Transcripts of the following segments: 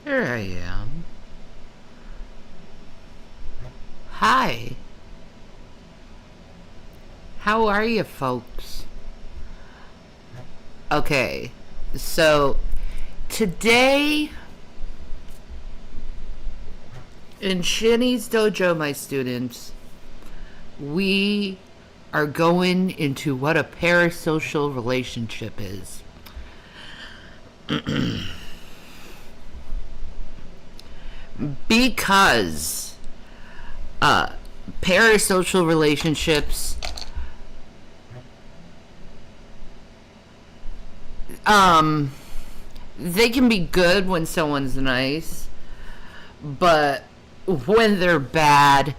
Here I am. Hi. How are you folks? Okay, so today in Shanny's dojo, my students, we are going into what a parasocial relationship is. Because parasocial relationships they can be good when someone's nice, but when they're bad,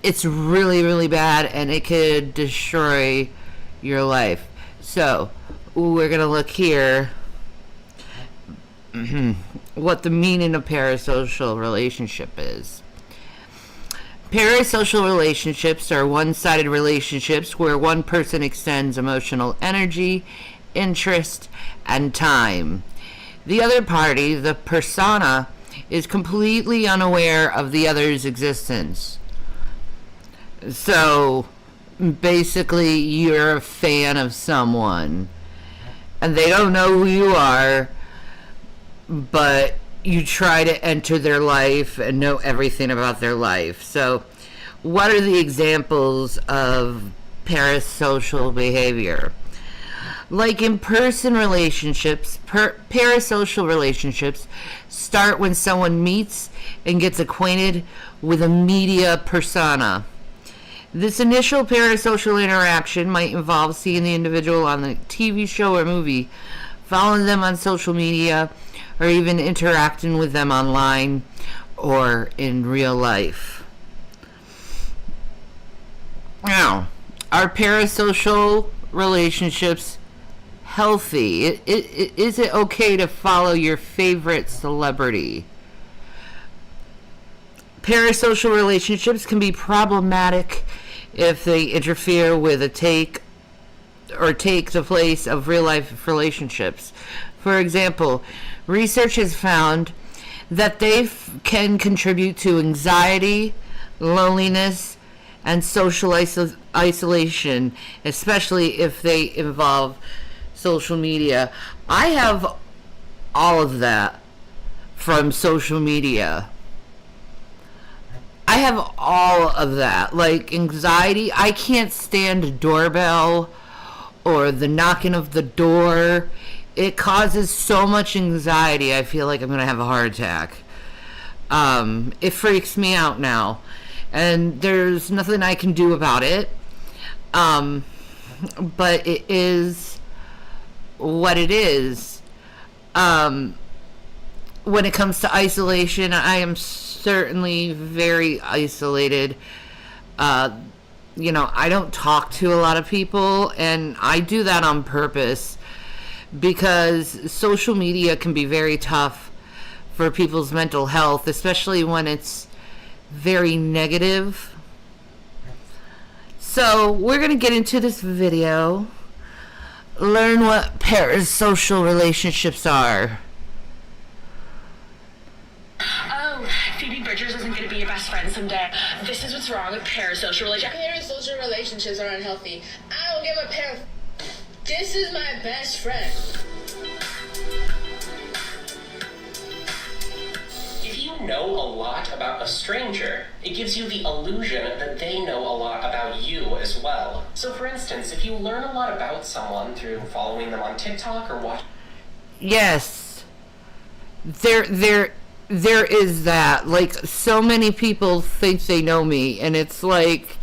it's really, really bad, and it could destroy your life. So we're gonna look here what the meaning of parasocial relationship is. Parasocial relationships are one-sided relationships where one person extends emotional energy, interest, and time. The other party, the persona, is completely unaware of the other's existence. So basically, you're a fan of someone, and they don't know who you are, but you try to enter their life and know everything about their life. So what are the examples of parasocial behavior? Like in-person relationships, parasocial relationships start when someone meets and gets acquainted with a media persona. This initial parasocial interaction might involve seeing the individual on the TV show or movie, following them on social media, or even interacting with them online or in real life. Now, are parasocial relationships healthy? Is it okay to follow your favorite celebrity? Parasocial relationships can be problematic if they interfere with take the place of real life relationships. For example, research has found that they can contribute to anxiety, loneliness, and social isolation, especially if they involve social media. I have all of that from social media. I have all of that. Like anxiety, I can't stand a doorbell or the knocking of the door. It causes so much anxiety, I feel like I'm going to have a heart attack. It freaks me out now. And there's nothing I can do about it. But it is what it is. When it comes to isolation, I am certainly very isolated. I don't talk to a lot of people, and I do that on purpose because social media can be very tough for people's mental health, especially when it's very negative. So we're going to get into this video, learn what parasocial relationships are. Oh, Phoebe Bridgers isn't going to be your best friend someday. This is what's wrong with parasocial relationships. Parasocial relationships are unhealthy. I don't give a This is my best friend. If you know a lot about a stranger, it gives you the illusion that they know a lot about you as well. So for instance, if you learn a lot about someone through following them on TikTok or watching... Yes. There is that. Like, so many people think they know me, and it's like,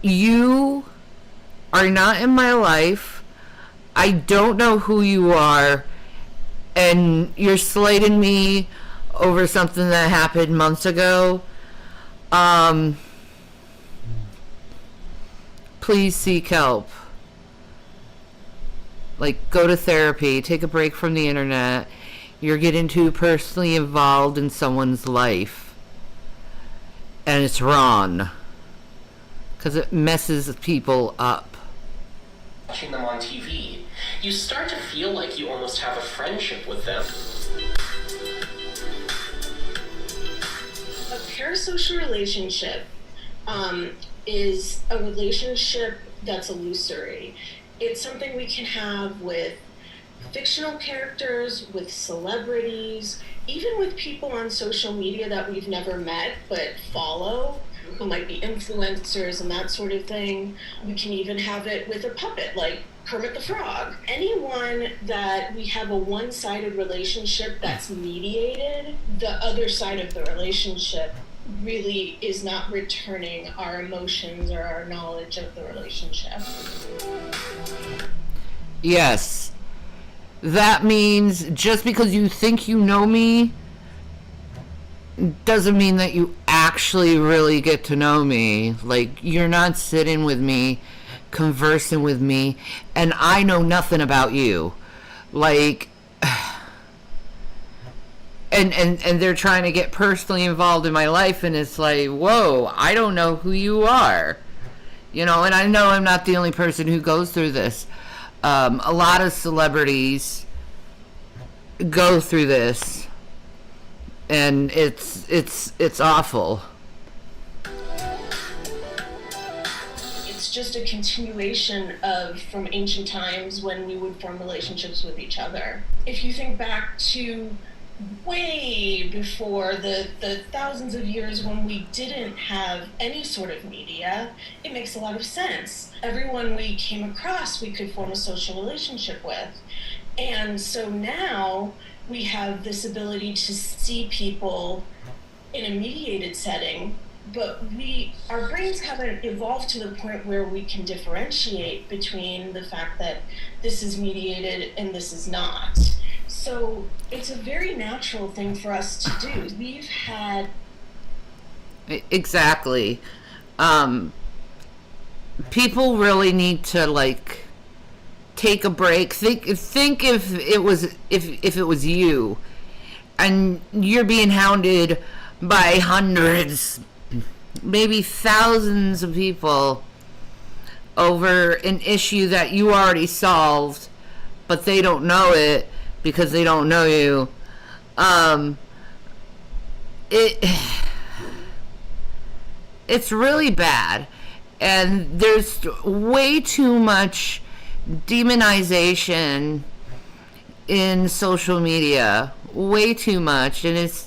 you are not in my life. I don't know who you are, and you're slighting me over something that happened months ago. Please seek help. Like, go to therapy, take a break from the internet. You're getting too personally involved in someone's life, and it's wrong because it messes people up. Watching them on TV, you start to feel like you almost have a friendship with them. A parasocial relationship is a relationship that's illusory. It's something we can have with fictional characters, with celebrities, even with people on social media that we've never met but follow, who might be influencers and that sort of thing. We can even have it with a puppet like Kermit the Frog. Anyone that we have a one-sided relationship that's mediated, the other side of the relationship really is not returning our emotions or our knowledge of the relationship. Yes. That means just because you think you know me doesn't mean that you actually really get to know me. Like, you're not sitting with me, conversing with me, and I know nothing about you. Like, and they're trying to get personally involved in my life, and it's like, whoa, I don't know who you are. You know, and I know I'm not the only person who goes through this. A lot of celebrities go through this, and it's awful. It's just a continuation of from ancient times when we would form relationships with each other. If you think back to way before the thousands of years when we didn't have any sort of media, it makes a lot of sense. Everyone we came across, we could form a social relationship with. And so now we have this ability to see people in a mediated setting, but our brains haven't evolved to the point where we can differentiate between the fact that this is mediated and this is not. So it's a very natural thing for us to do. We've had... Exactly. People really need to, like, take a break. Think if it was you and you're being hounded by hundreds, maybe thousands of people over an issue that you already solved, but they don't know it because they don't know you. It's really bad, and there's way too much demonization in social media, way too much, and it's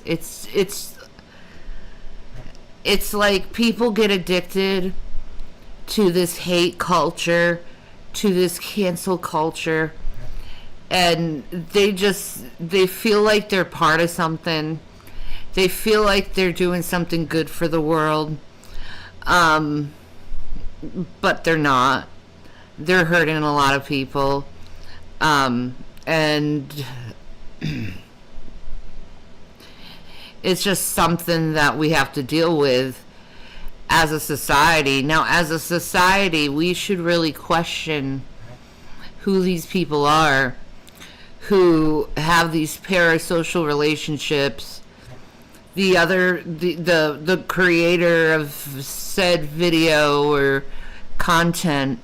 like people get addicted to this hate culture, to this cancel culture, and they feel like they're part of something. They feel like they're doing something good for the world, but they're not. They're hurting a lot of people, and it's just something that we have to deal with as a society. Now, as a society, we should really question who these people are who have these parasocial relationships. The creator of said video or content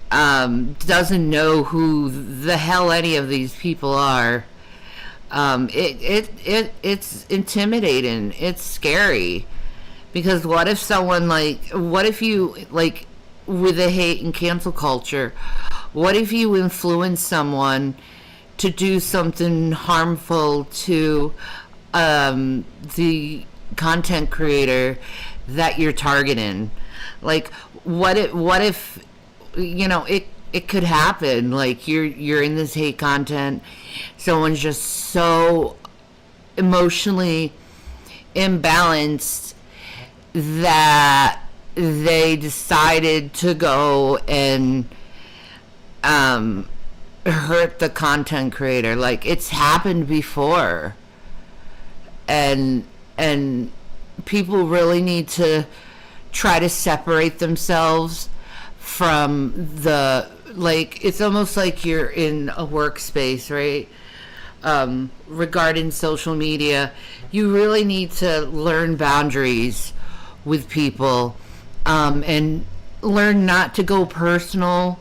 doesn't know who the hell any of these people are. It's intimidating. It's scary, because what if you, like, with the hate and cancel culture, what if you influence someone to do something harmful to the content creator that you're targeting? Like, what if you know, it could happen. Like, you're in this hate content, someone's just so emotionally imbalanced that they decided to go and hurt the content creator. Like, it's happened before, and people really need to try to separate themselves from the, like, it's almost like you're in a workspace, right? Regarding social media, you really need to learn boundaries with people, and learn not to go personal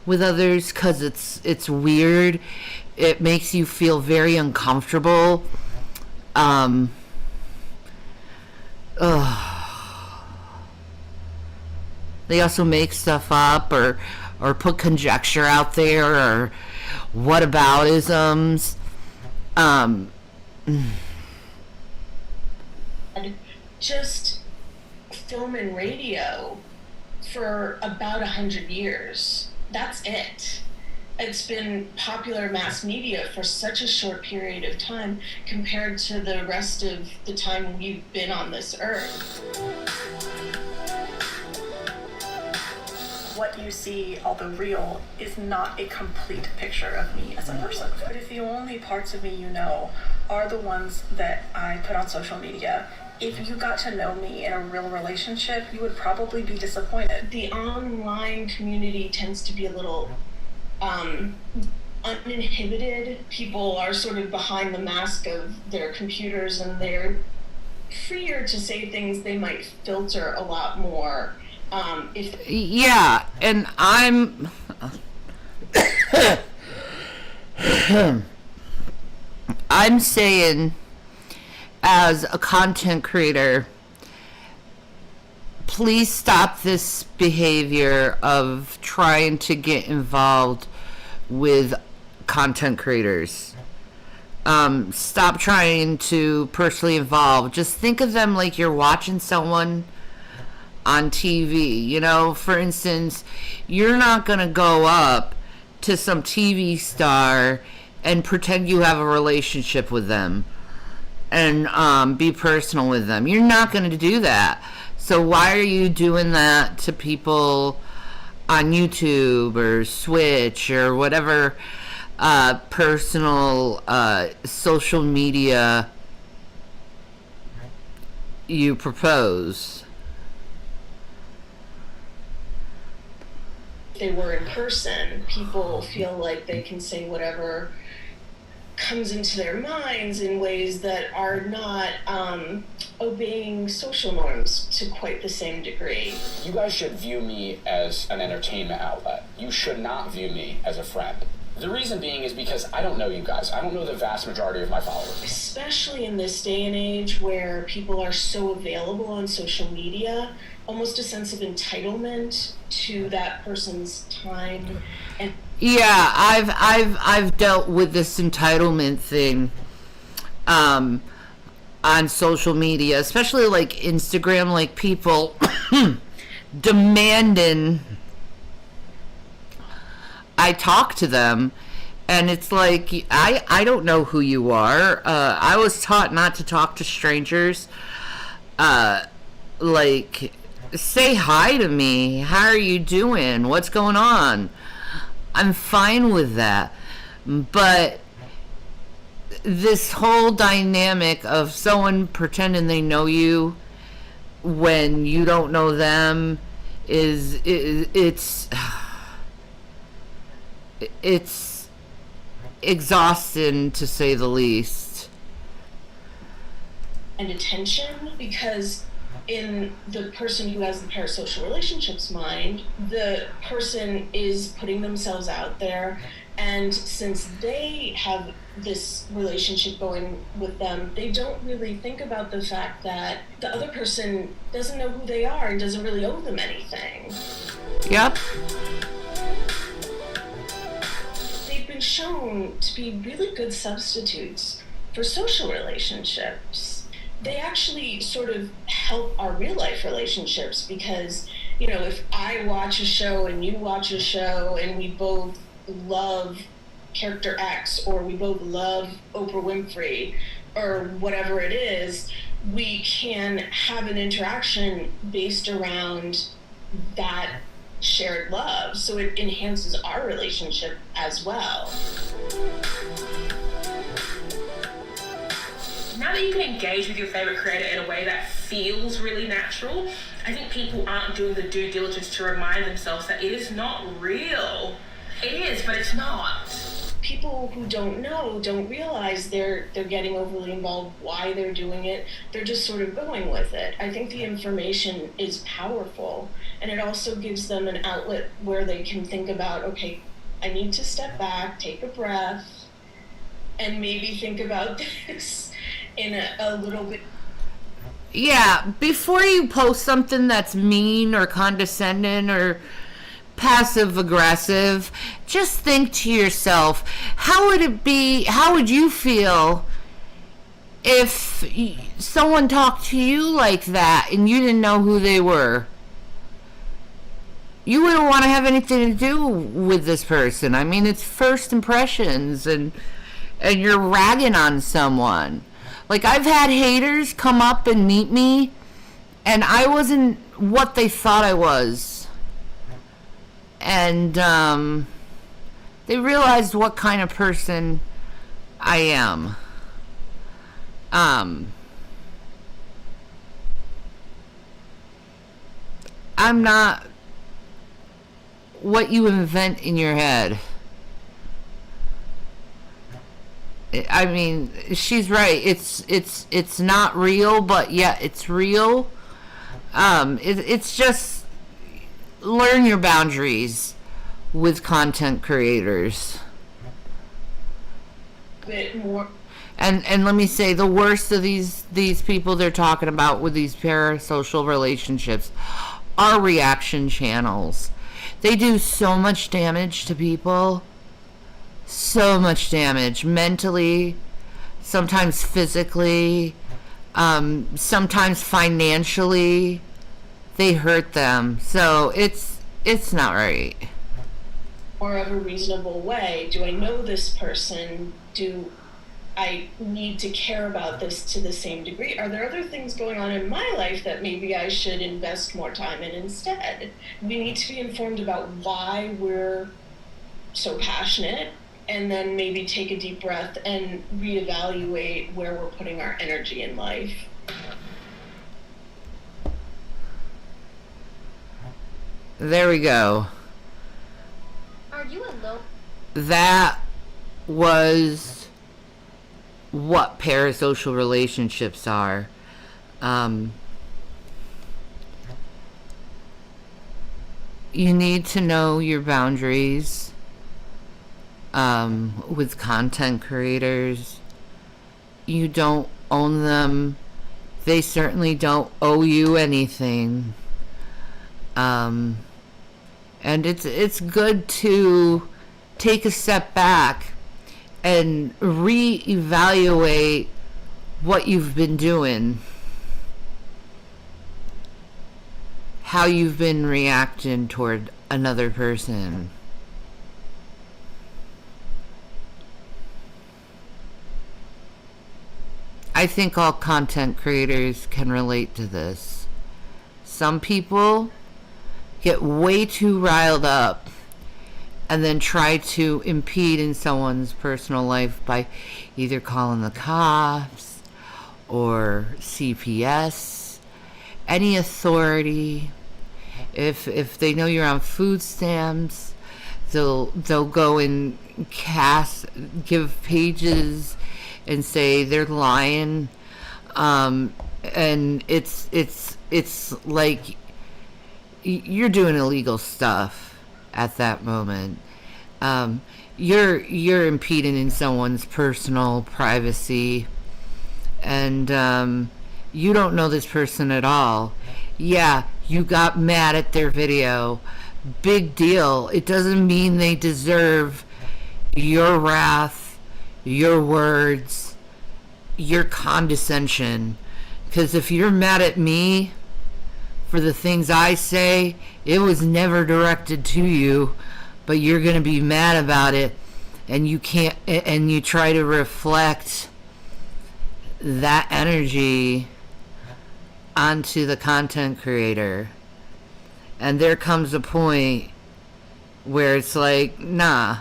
with others because it's weird. It makes you feel very uncomfortable. They also make stuff up or put conjecture out there or whataboutisms. Just film and radio for about 100 years. That's it. It's been popular mass media for such a short period of time compared to the rest of the time we've been on this earth. What you see, although real, is not a complete picture of me as a person. But if the only parts of me you know are the ones that I put on social media, if you got to know me in a real relationship, you would probably be disappointed. The online community tends to be a little uninhibited. People are sort of behind the mask of their computers and they're freer to say things. They might filter a lot more. Yeah, and I'm saying, as a content creator, please stop this behavior of trying to get involved with content creators. Stop trying to personally involve. Just think of them like you're watching someone on TV. You know, for instance, you're not going to go up to some TV star and pretend you have a relationship with them and be personal with them. You're not going to do that. So why are you doing that to people on YouTube or Switch or whatever personal social media you propose? If they were in person, people feel like they can say whatever comes into their minds in ways that are not obeying social norms to quite the same degree. You guys should view me as an entertainment outlet. You should not view me as a friend. The reason being is because I don't know you guys. I don't know the vast majority of my followers. Especially in this day and age where people are so available on social media, almost a sense of entitlement to that person's time. And yeah, I've dealt with this entitlement thing on social media, especially like Instagram, like people demanding I talk to them, and it's like I don't know who you are. I was taught not to talk to strangers. Like, say hi to me. How are you doing? What's going on? I'm fine with that. But this whole dynamic of someone pretending they know you when you don't know them it's exhausting, to say the least. And attention, because in the person who has the parasocial relationships mind, the person is putting themselves out there, and since they have this relationship going with them, they don't really think about the fact that the other person doesn't know who they are and doesn't really owe them anything. Yep. They've been shown to be really good substitutes for social relationships. They actually sort of help our real life relationships because, you know, if I watch a show and you watch a show and we both love character X or we both love Oprah Winfrey or whatever it is, we can have an interaction based around that shared love. So it enhances our relationship as well. Now that you can engage with your favorite creator in a way that feels really natural, I think people aren't doing the due diligence to remind themselves that it is not real. It is, but it's not. people who don't realize they're getting overly involved, why they're doing it. They're just sort of going with it. I think the information is powerful, and it also gives them an outlet where they can think about, okay, I need to step back, take a breath, and maybe think about this in a little bit. Yeah, before you post something that's mean or condescending or passive aggressive, just think to yourself, how would you feel if someone talked to you like that and you didn't know who they were? You wouldn't want to have anything to do with this person. I mean, it's first impressions, and you're ragging on someone. Like, I've had haters come up and meet me, and I wasn't what they thought I was. And they realized what kind of person I am. I'm not what you invent in your head. I mean, she's right. It's not real, but yeah, it's real. It's just, learn your boundaries with content creators. Bit more. And let me say, the worst of these people they're talking about with these parasocial relationships are reaction channels. They do so much damage to people. So much damage mentally, sometimes physically, sometimes financially. They hurt them. So it's not right. More of a reasonable way. Do I know this person? Do I need to care about this to the same degree? Are there other things going on in my life that maybe I should invest more time in instead? We need to be informed about why we're so passionate, and then maybe take a deep breath and reevaluate where we're putting our energy in life. There we go. Are you alone? That was what parasocial relationships are. You need to know your boundaries with content creators. You don't own them. They certainly don't owe you anything. And it's good to take a step back and reevaluate what you've been doing, how you've been reacting toward another person. I think all content creators can relate to this. Some people get way too riled up and then try to impede in someone's personal life by either calling the cops or CPS, any authority. If they know you're on food stamps, they'll go and give pages and say they're lying, and it's like you're doing illegal stuff at that moment. You're impeding in someone's personal privacy, and you don't know this person at all. Yeah, you got mad at their video. Big deal. It doesn't mean they deserve your wrath, your words, your condescension. Because if you're mad at me for the things I say, it was never directed to you, but you're going to be mad about it, and you can't, and you try to reflect that energy onto the content creator. And there comes a point where it's like, nah,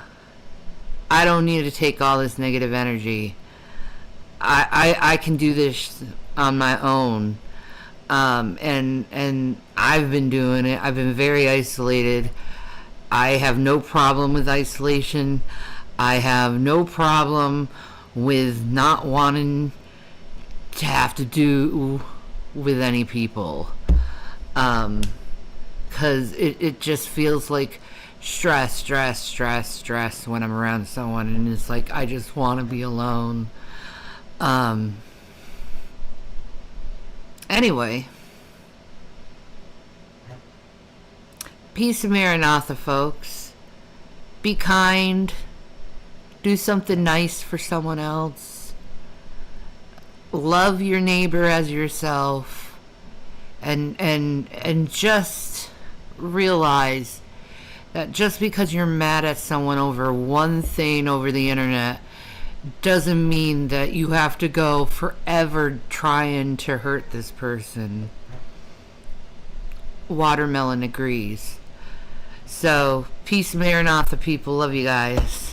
I don't need to take all this negative energy. I can do this on my own. And I've been doing it. I've been very isolated. I have no problem with isolation. I have no problem with not wanting to have to do with any people. 'Cause it just feels like stress when I'm around someone, and it's like I just want to be alone. Anyway, peace and Maranatha, folks. Be kind. Do something nice for someone else. Love your neighbor as yourself. And just realize that just because you're mad at someone over one thing over the internet doesn't mean that you have to go forever trying to hurt this person. Watermelon agrees. So, peace, Maranatha, people. Love you guys.